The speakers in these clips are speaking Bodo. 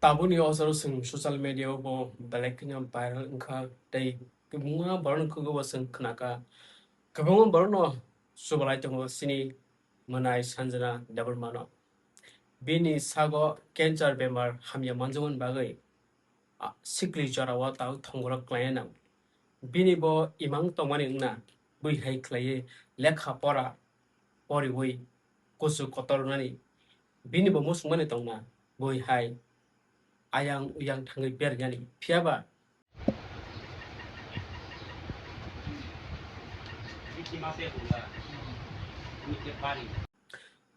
Tabuni also sing social media bo balaknya viral engka dai kemunga baron kugo waseng kenaka kemunga baron subalai tongo sini menai sanjana double mano bini sago cancer bemar hamya manjawan bagai sikli jarawa tau thongora klaiena bini bo imang tongmani ngna bui hai klaye lekha pora pori wei kosu kotornani bini bo musungmani tongna bui hai ayang uyang tangai ber nyani piaba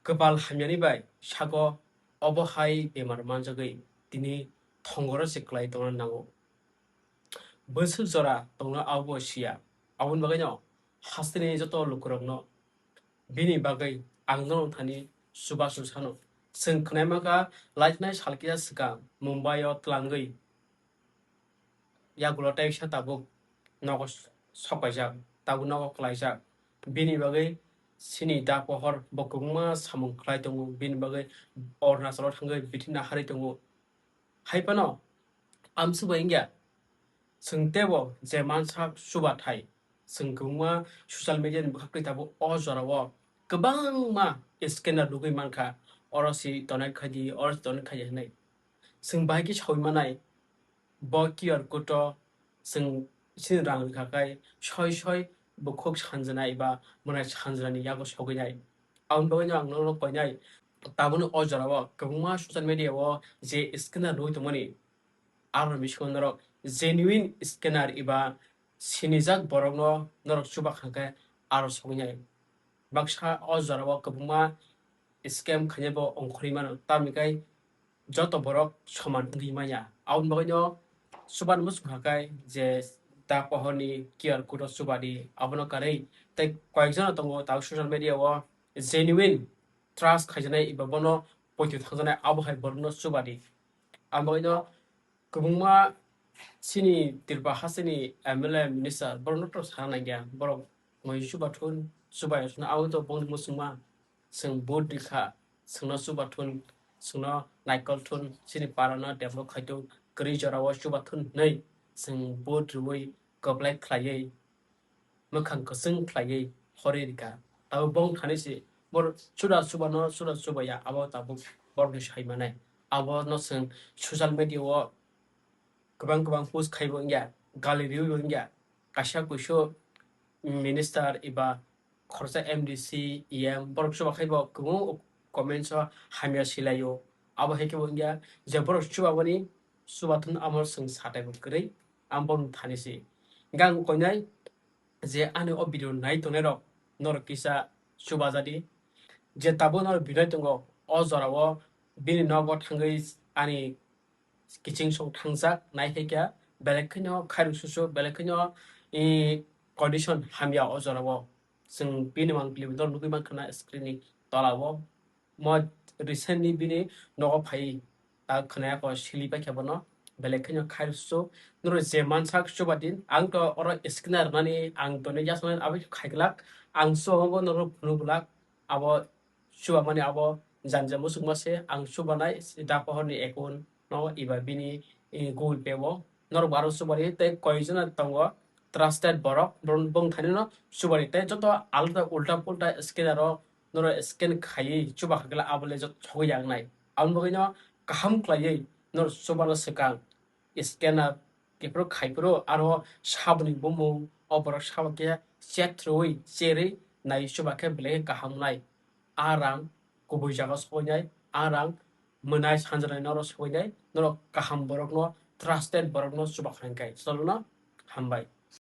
kepal hamyani bai sago obo hai bemar manjagai tini thongora siklai tongna nango bosu jora tongna abo sia abun bagai no hastini joto lukurokno bini bagai angno thani subasu sano sing khnaimaga laitnai salkia sika mumbai o tlangai yagulo taisa tabuk nogos sopaijak tabu nogo klaijak bini bagai sini da pohor bokungma samung khlai tongo bini bagai Arunachal thangai bitina hari tongo haipano amsuba ingya sengtebo je mansak subathai sengkungma social media ni bukhakri tabu o jorao kebangma scanner lugui manka orosi tonai khaji oros tonai khaji hanai seng bahiki chawmanai bo QR code seng sin rang khakai soi bukhok sanjanai ba mona sanjani yago soginai aun bagai ang no koinai tabuni o jorao kebangma social media o je scanner lugui tongmani aro mishkon norok genuine scanner iba sinijak borokno norok chuba khangke aro soginai baksa o jorao kebangma scam khainebo ongkhori mano tamikai joto borok soman ongui maya aun bagai no suban mus khakai je ta pohoni QR code subadi abono karei tei koyekjano tongo ta social media o genuine trust khaijanai iba bono poito thangjanai abo hai borno subadi ambai no kubungma sini tirpa hasini MLA minister borno to sana gya borok moi subathun subayasna auto bong musuma seng bod dikha sengno subathun sengno naikol thun sini parana develop khaito kri jarawa subathun nei seng bod ruoi koblai khlaiei mokhang kusung khlaiei horirika tabo bong thanisi bor suda subaya abo tabo borni saimanai abo no seng social media o kubang post khaibo ngya gallery bo ngya kasha kuisho minister iba khorsa MDC EM borok suba khaibo kubu comments o hamya silayo abo hekebo ngya je borok suba bani subathun amor seng satai bo krei ambon thanisi gang koinai je ani o video nai tonai rok norok kisa suba jadi je tabo nor video tongo o jorao bini nogo thangai ani kiching song thangjak nai hekya belekino khairu susu belekino condition hamya o jorao sing bini mangli dor nugui mankana screening tolao mo recently bini nogo phai ta khnaya ko silipa khebono belekino khairu susu noro je mansak subadin ang to oro scanner nani ang to ne jasman abi khaiglak ang so hobo noro phunubulak abo suba mani abo janja musuk mase ang subanai da pohorni ekon no iba bini Google Pay bo nor baro subari te koijana tongo trusted borok bong thani no subari te joto alta ulta pulta scanner o nor scan khai chuba khagla abole jot chogoi yang nai aun bogoi no kaham klaiei nor subalo sekang scanner kepro khaipro aro sabni bomu oborok sabake chat throi chere nai subake ble kaham nai arang kubui jaga soinai arang menai sanjana noro soinai noro kaham borok no trusted borok no subak hangkai solo no hambai